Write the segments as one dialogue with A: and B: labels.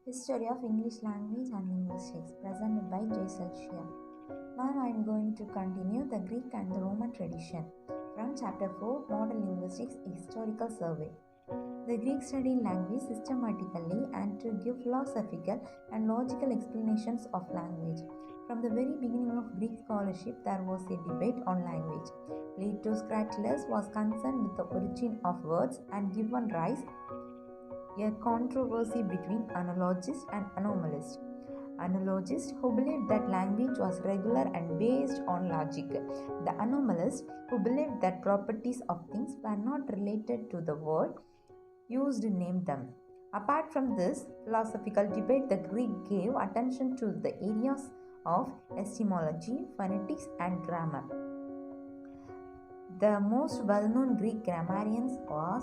A: History of English Language and Linguistics, presented by J. Shia. Now I am going to continue the Greek and the Roman tradition from Chapter 4, Modern Linguistics, Historical Survey. The Greeks studied language systematically and to give philosophical and logical explanations of language. From the very beginning of Greek scholarship, there was a debate on language. Plato's Cratylus was concerned with the origin of words and given rise a controversy between analogists and anomalists. Analogists who believed that language was regular and based on logic. The anomalists who believed that properties of things were not related to the word used to name them. Apart from this philosophical debate, the Greek gave attention to the areas of etymology, phonetics, and grammar. The most well-known Greek grammarian was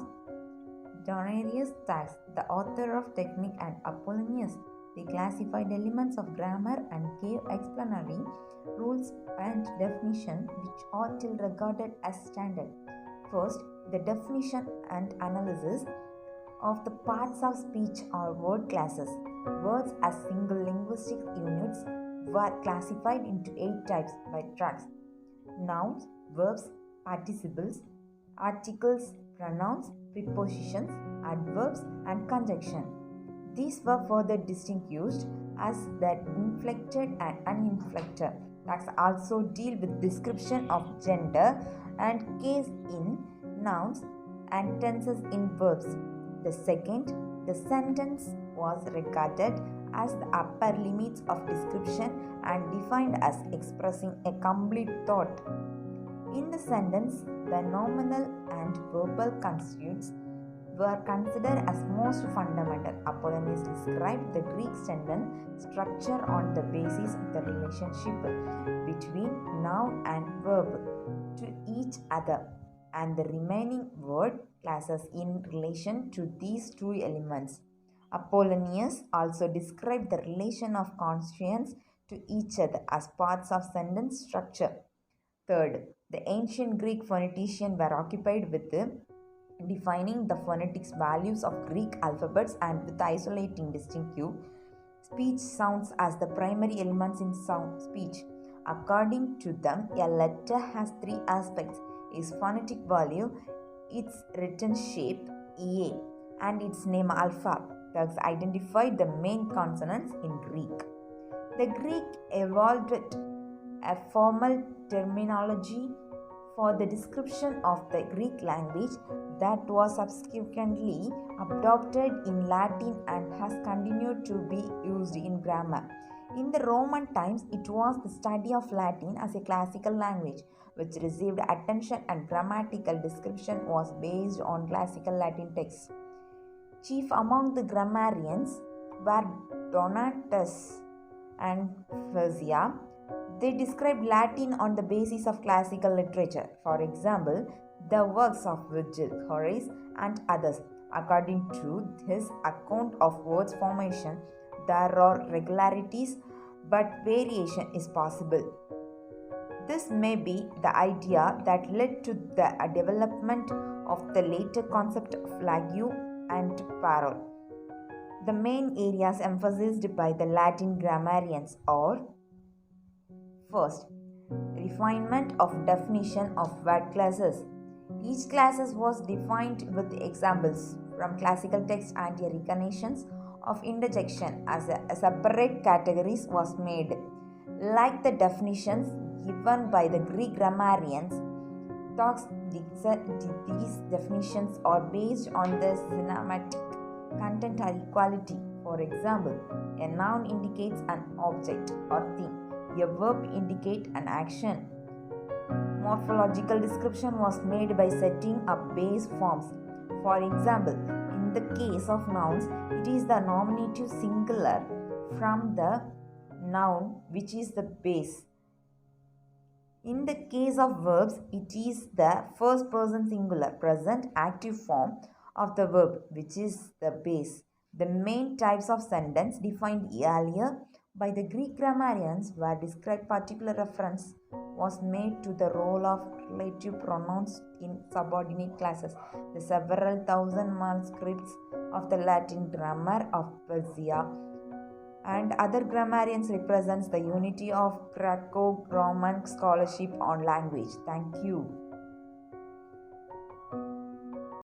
A: Dionysius Thales, the author of Technique, and Apollonius. They classified elements of grammar and gave explanatory rules and definition which are still regarded as standard. First, the definition and analysis of the parts of speech or word classes. Words as single linguistic units were classified into 8 types by Trax: nouns, verbs, participles, articles, pronouns, prepositions, adverbs, and conjunction. These were further distinguished as the inflected and uninflected. Tags also deal with description of gender and case in nouns and tenses in verbs. The second, the sentence, was regarded as the upper limits of description and defined as expressing a complete thought. In the sentence, the nominal and verbal constituents were considered as most fundamental. Apollonius described the Greek sentence structure on the basis of the relationship between noun and verb to each other and the remaining word classes in relation to these two elements. Apollonius also described the relation of constituents to each other as parts of sentence structure. Third, the ancient Greek phoneticians were occupied with defining the phonetics values of Greek alphabets and with isolating distinctive speech sounds as the primary elements in sound speech. According to them, a letter has 3 aspects: its phonetic value, its written shape A, and its name alpha. Thus identified the main consonants in Greek. The Greek evolved a formal terminology for the description of the Greek language that was subsequently adopted in Latin and has continued to be used in grammar. In the Roman times, it was the study of Latin as a classical language, which received attention, and grammatical description was based on classical Latin texts. Chief among the grammarians were Donatus and Phrygia. They described Latin on the basis of classical literature, for example, the works of Virgil, Horace, and others. According to his account of words formation, there are regularities, but variation is possible. This may be the idea that led to the development of the later concept of ligue and parole. The main areas emphasized by the Latin grammarians are: first, refinement of definition of word classes. Each class was defined with examples from classical text and a recognition of interjection as a separate categories was made. Like the definitions given by the Greek grammarians, these definitions are based on the synonymatic content or equality. For example, a noun indicates an object or thing. A verb indicates an action. Morphological description was made by setting up base forms. For example, in the case of nouns, it is the nominative singular from the noun which is the base. In the case of verbs, it is the first person singular present active form of the verb which is the base. The main types of sentence defined earlier by the Greek grammarians were described. Particular reference was made to the role of relative pronouns in subordinate classes. The several thousand manuscripts of the Latin grammar of Persia and other grammarians represents the unity of Greco-Roman scholarship on language. Thank you.